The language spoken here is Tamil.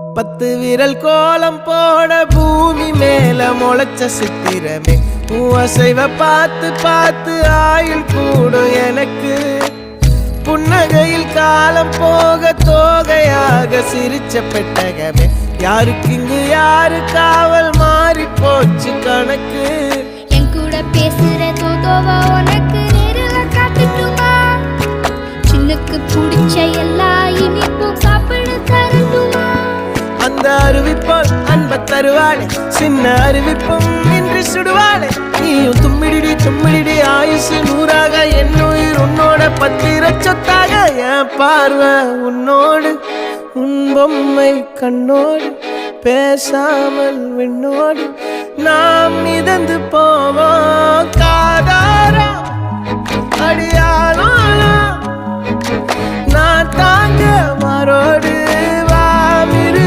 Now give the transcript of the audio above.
10 விரல் கோலம் போட பூமி மேல முளைச்ச சித்திரமே அசைவ பார்த்து பார்த்து ஆயுள் கூடும் எனக்கு புன்னகையில் காலம் போக தோகையாக சிரிச்ச பெட்டகமே யாருக்கு இங்கு யாரு காவல் மாறி போச்சு கணக்கு என் கூட பேசுற தோதோவா உனக்கு நேரில் காட்டுட்டுமா சின்னக்கு பிடிச்ச எல்லா இனிப்பும் சாப்பிட தரட்டுமா அந்த அறிவிப்போல் அன்ப தருவாளே சின்ன அறிவிப்பும் இன்று சுடுவாளே நீயும் தும்மிடி ஆயுசு 100ஆக என் உயிர் உன்னோட பத்திர சொத்தாக என் பார்வை உன்னோடு உன் பொம்மை கண்ணோடு பேசாமல் விண்ணோடு நாம் மிதந்து போவோம் காதாரா அடியானோ